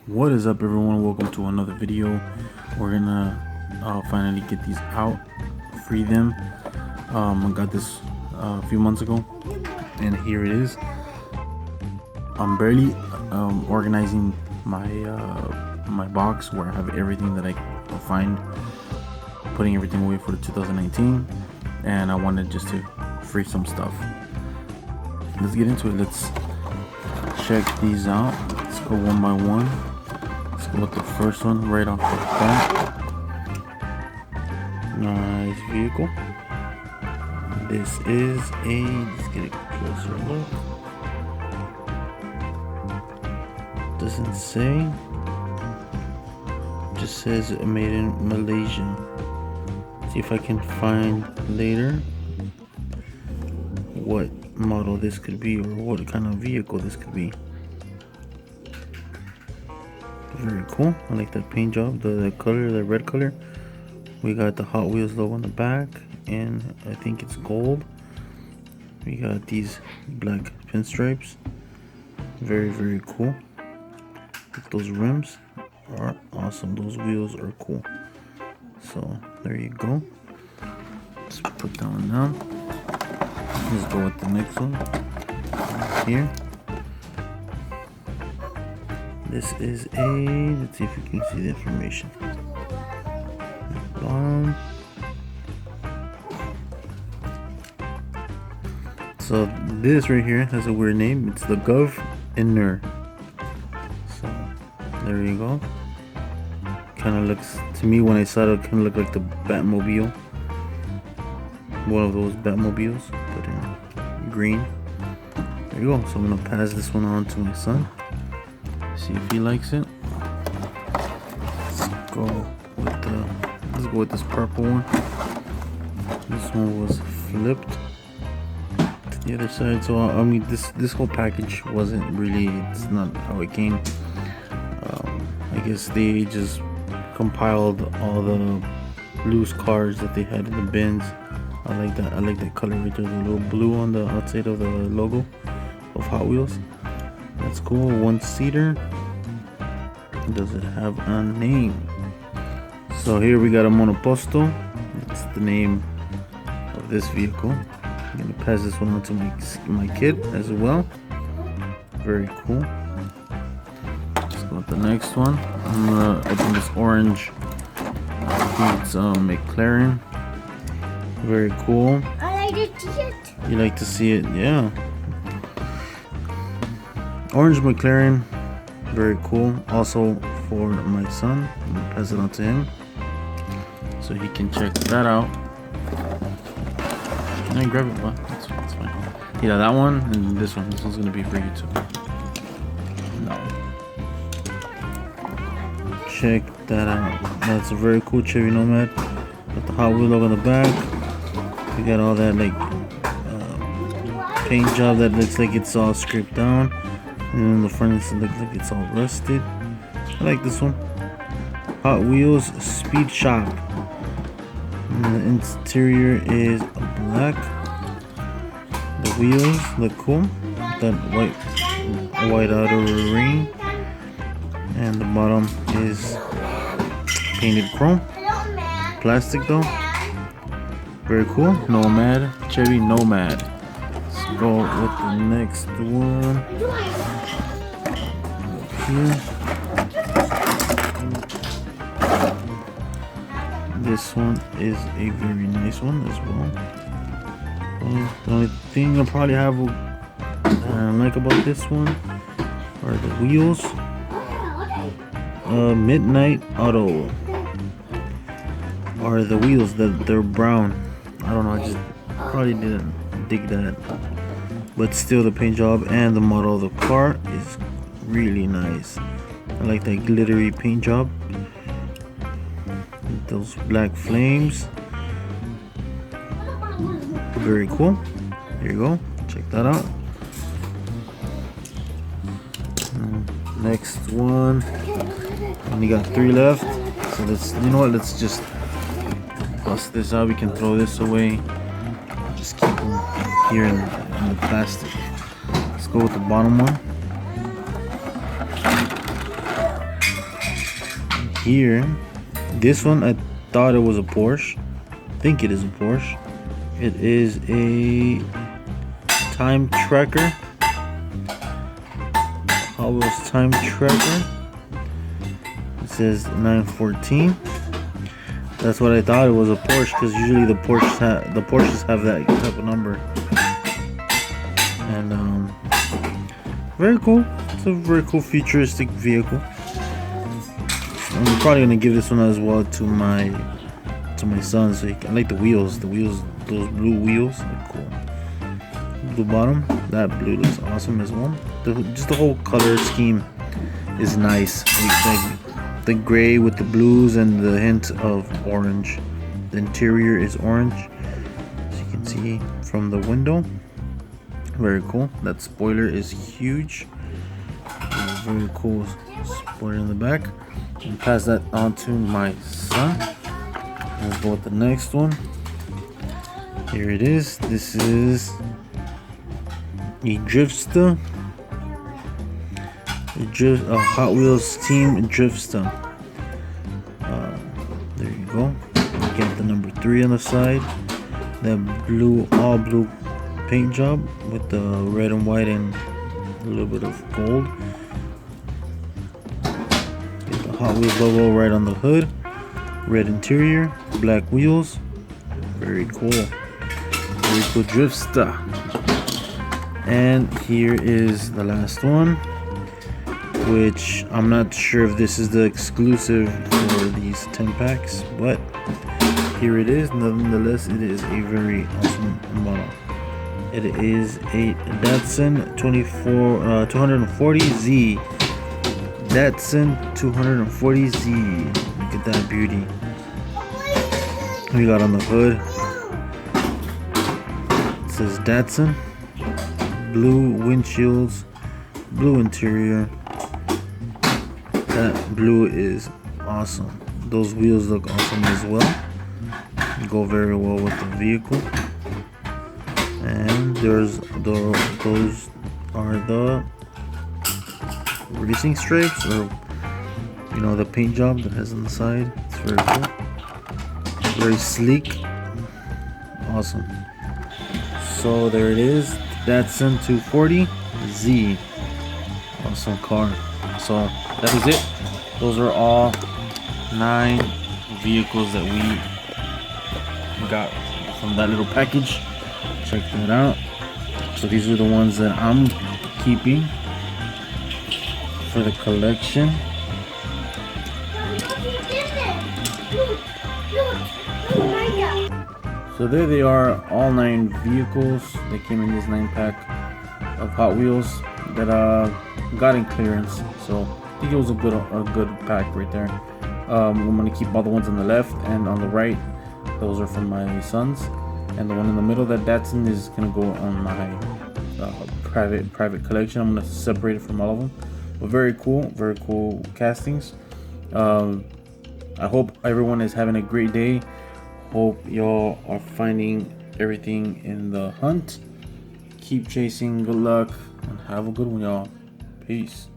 What is up, everyone? Welcome to another video. We're gonna finally get these out, free them. I got this a few months ago, and here it is. I'm barely organizing my my box where I have everything that I can find, putting everything away for 2019, and I wanted just to free some stuff. Let's get into it. Let's check these out. Let's go one by one. Let's go with the first one right off the bat. Nice vehicle. This is let's get a closer look. Doesn't say. Just says made in Malaysia. See if I can find later what model this could be or what kind of vehicle this could be. Very cool. I like that paint job, the color, the red color. We got the Hot Wheels logo on the back, and I think it's gold. We got these black pinstripes. Very cool. Those rims are awesome. Those wheels are cool. So there you go. Let's put that one down. Let's go with the next one right here. This is let's see if you can see the information. So this right here has a weird name. It's the Gov'ner. So there you go. Kind of looks, to me when I saw it, kind of looked like the Batmobile. One of those Batmobiles, but in green. There you go. So I'm gonna pass this one on to my son. See if he likes it. Let's go with this purple one. This one was flipped to the other side. So I mean, this whole package wasn't really. It's not how it came. I guess they just compiled all the loose cars that they had in the bins. I like that. I like that color right there. The little blue on the outside of the logo of Hot Wheels. That's cool. One seater. Does it have a name? So here we got a Monoposto. That's the name of this vehicle. I'm gonna pass this one on to my kid as well. Very cool. Let's go with the next one. I'm gonna open this orange. I think it's Mclaren. Very cool. I like to see it. You like to see it? Yeah. Orange Mclaren. Very cool. Also for my son. I'm gonna pass it on to him so he can check that out. Can I grab it? What? That's fine. Yeah, that one and this one. This one's gonna be for you too. No. Check that out. That's a very cool Chevy Nomad. Got the Hot Wheel logo on the back. We got all that like paint job that looks like it's all scraped down. And then the front looks like it's all rusted. I like this one. Hot Wheels Speed Shop. And the interior is black. The wheels look cool. That white outer ring. And the bottom is painted chrome. Plastic though. Very cool. Nomad. Chevy Nomad. Let's go with the next one. Here. This one is a very nice one as well. The only thing I probably have like about this one are the wheels. Midnight Auto are the wheels that they're brown. I don't know. I just probably didn't dig that, but still the paint job and the model of the car is really nice. I like that glittery paint job. Those black flames. Very cool. There you go. Check that out. Next one. Only got 3 left. So let's, you know what? Let's just bust this out. We can throw this away. Just keep them here in the plastic. Let's go with the bottom one. here, this one I thought it was a Porsche. I think it is a Porsche. It is a time tracker. Hot Wheels time tracker. It says 914. That's what I thought it was a Porsche, because usually the Porsches have that type of number. And very cool. It's a very cool futuristic vehicle. I'm probably gonna give this one as well to my son. So I like the wheels. Those blue wheels are cool. Blue bottom. That blue looks awesome as well. Just the whole color scheme is nice. The gray with the blues and the hint of orange. The interior is orange, as you can see from the window. Very cool. That spoiler is huge. Very cool spoiler in the back. And pass that on to my son. Let's go with the next one. Here it is. This is a Driftster. A Hot Wheels Team Driftster. There you go. You get the number 3 on the side. That blue, all blue paint job with the red and white and a little bit of gold. Get the Hot Wheels logo right on the hood. Red interior, black wheels. Very cool. Very cool Driftster. And here is the last one, which I'm not sure if this is the exclusive for these 10 packs, but here it is. Nonetheless, it is a very awesome model. It is a Datsun 240Z. Datsun 240Z. Look at that beauty. We got on the hood. It says Datsun. Blue windshields, blue interior. That blue is awesome. Those wheels look awesome as well. Go very well with the vehicle. And those are the racing stripes, or the paint job that has on the side. It's very cool. Very sleek. Awesome. So there it is. Datsun 240Z. Awesome car. So that is it. Those are all 9 vehicles that we got from that little package. Check that out. So these are the ones that I'm keeping for the collection. So there they are, all 9 vehicles that came in this 9-pack of Hot Wheels that got in clearance. So I think it was a good pack right there. I'm gonna keep all the ones on the left and on the right. Those are from my sons, and the one in the middle, that Datsun, is gonna go on my private collection. I'm gonna separate it from all of them. But very cool castings. I hope everyone is having a great day. Hope y'all are finding everything in the hunt. Keep chasing. Good luck and have a good one, y'all. Peace.